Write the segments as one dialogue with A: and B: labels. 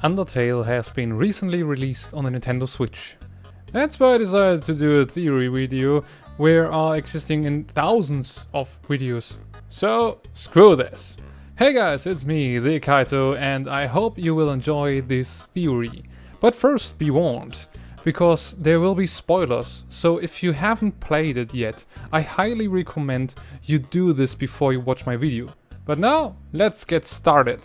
A: Undertale has been recently released on the Nintendo Switch. That's why I decided to do a theory video where are existing in thousands of videos. So, screw this! Hey guys, it's me, the Kaito, and I hope you will enjoy this theory. But first be warned, because there will be spoilers, so if you haven't played it yet, I highly recommend you do this before you watch my video. But now, let's get started.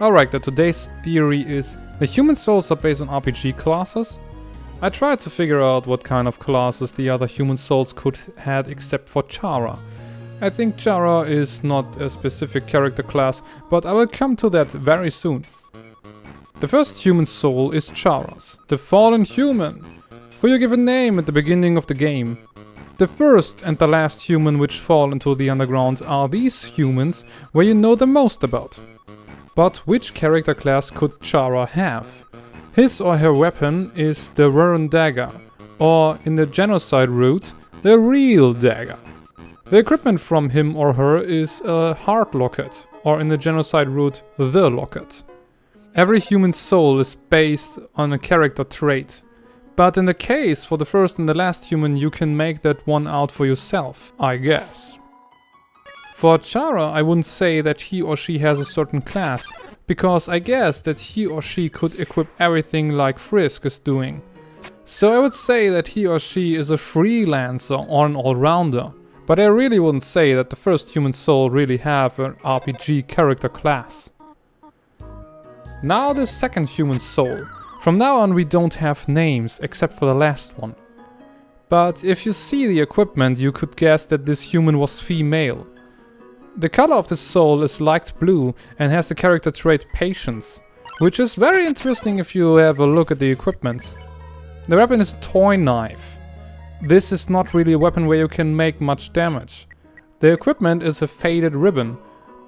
A: Alright, today's theory is the human souls are based on RPG classes. I tried to figure out what kind of classes the other human souls could have except for Chara. I think Chara is not a specific character class, but I will come to that very soon. The first human soul is Chara's, the fallen human, who you give a name at the beginning of the game. The first and the last human which fall into the underground are these humans where you know the most about. But which character class could Chara have? His or her weapon is the Warren dagger, or in the genocide route, the real dagger. The equipment from him or her is a hard locket, or in the genocide route, the locket. Every human soul is based on a character trait, but in the case for the first and the last human you can make that one out for yourself, I guess. For Chara, I wouldn't say that he or she has a certain class, because I guess that he or she could equip everything like Frisk is doing. So I would say that he or she is a freelancer or an all-rounder, but I really wouldn't say that the first human soul really have an RPG character class. Now the second human soul. From now on we don't have names, except for the last one. But if you see the equipment you could guess that this human was female. The color of the soul is light blue and has the character trait Patience, which is very interesting if you have a look at the equipment. The weapon is a toy knife. This is not really a weapon where you can make much damage. The equipment is a faded ribbon,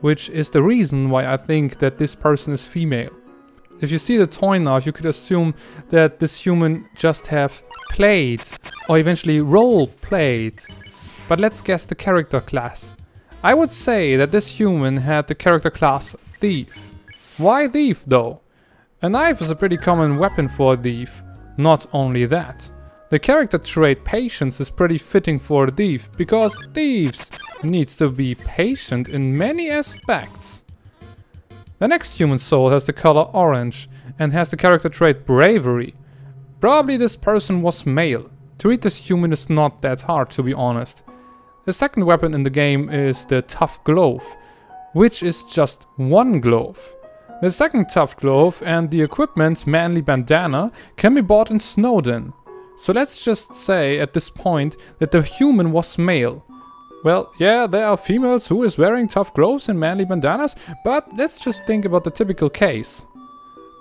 A: which is the reason why I think that this person is female. If you see the toy knife, you could assume that this human just have played, or eventually role-played. But let's guess the character class. I would say that this human had the character class Thief. Why Thief though? A knife is a pretty common weapon for a thief. Not only that, the character trait Patience is pretty fitting for a thief, because thieves needs to be patient in many aspects. The next human soul has the color orange and has the character trait Bravery. Probably this person was male. To read this human is not that hard, to be honest. The second weapon in the game is the Tough Glove, which is just one glove. The second Tough Glove and the equipment Manly Bandana can be bought in Snowden. So let's just say at this point that the human was male. Well, yeah, there are females who is wearing tough gloves and manly bandanas, but let's just think about the typical case.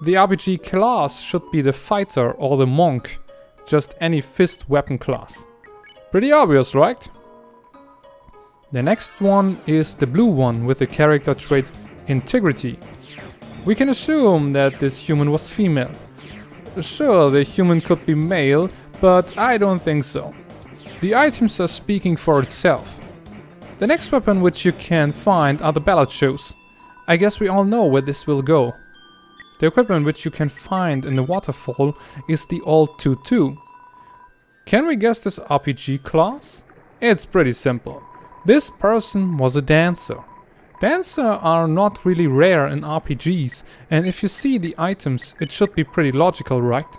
A: The RPG class should be the fighter or the monk, just any fist weapon class. Pretty obvious, right? The next one is the blue one with the character trait Integrity. We can assume that this human was female. Sure, the human could be male, but I don't think so. The items are speaking for itself. The next weapon which you can find are the bellow shoes. I guess we all know where this will go. The equipment which you can find in the waterfall is the old tutu. Can we guess this RPG class? It's pretty simple. This person was a dancer. Dancers are not really rare in RPGs, and if you see the items, it should be pretty logical, right?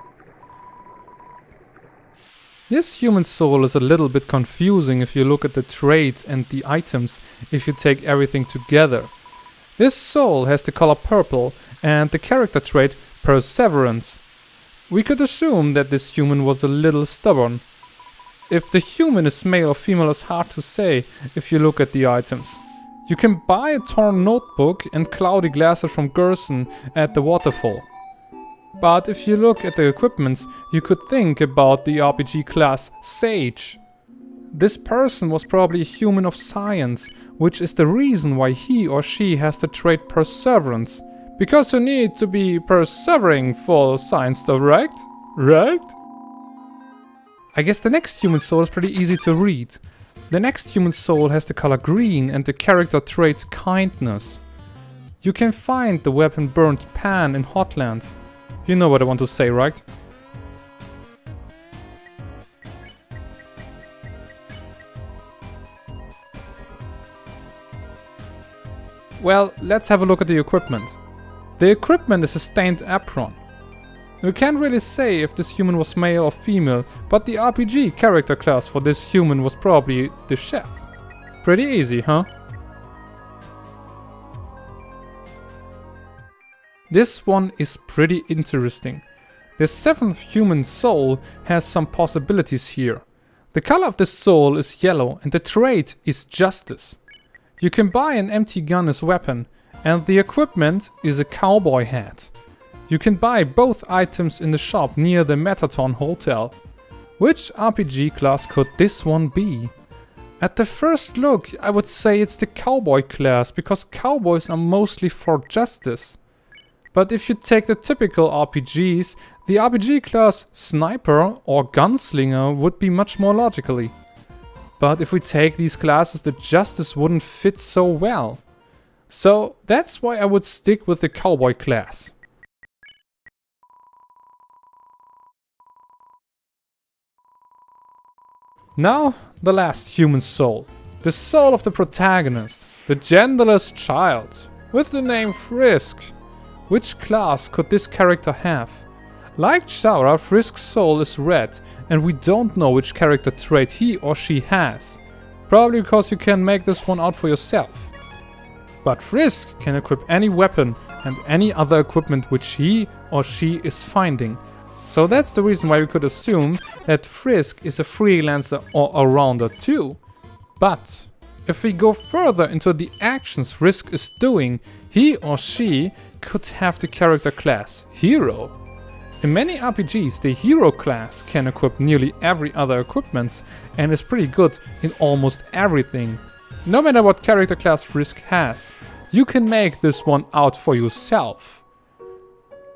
A: This human soul is a little bit confusing if you look at the trait and the items if you take everything together. This soul has the color purple and the character trait Perseverance. We could assume that this human was a little stubborn. If the human is male or female is hard to say if you look at the items. You can buy a torn notebook and cloudy glasses from Gerson at the waterfall. But if you look at the equipments, you could think about the RPG class Sage. This person was probably a human of science, which is the reason why he or she has the trait Perseverance. Because you need to be persevering for science stuff, right? Right? I guess the next human soul is pretty easy to read. The next human soul has the color green and the character trait Kindness. you can find the weapon Burnt Pan in Hotland. You know what I want to say, right? Well, let's have a look at the equipment. The equipment is a stained apron. We can't really say if this human was male or female, but the RPG character class for this human was probably the chef. Pretty easy, huh? This one is pretty interesting. The 7th human soul has some possibilities here. The color of the soul is yellow and the trait is justice. You can buy an empty gun as weapon, and the equipment is a cowboy hat. You can buy both items in the shop near the Metaton Hotel. Which RPG class could this one be? At the first look, I would say it's the cowboy class, because cowboys are mostly for justice. But if you take the typical RPGs, the RPG class sniper or gunslinger would be much more logically. But if we take these classes, the justice wouldn't fit so well. So that's why I would stick with the cowboy class. Now, the last human soul. The soul of the protagonist, the genderless child, with the name Frisk. Which class could this character have? Like Shara, Frisk's soul is red, and we don't know which character trait he or she has. Probably because you can make this one out for yourself. But Frisk can equip any weapon and any other equipment which he or she is finding. So that's the reason why we could assume that Frisk is a freelancer or a rounder too. But if we go further into the actions Frisk is doing, he or she could have the character class Hero. In many RPGs, the hero class can equip nearly every other equipment and is pretty good in almost everything. No matter what character class Frisk has, you can make this one out for yourself.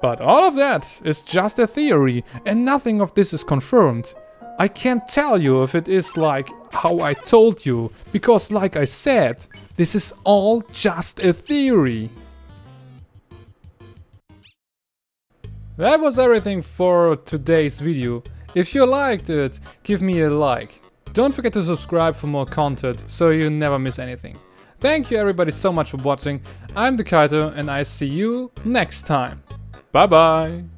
A: But all of that is just a theory and nothing of this is confirmed. I can't tell you if it is like how I told you, because like I said, this is all just a theory. That was everything for today's video. If you liked it, give me a like. Don't forget to subscribe for more content so you never miss anything. Thank you everybody so much for watching. I'm the Kaito and I see you next time. Bye bye.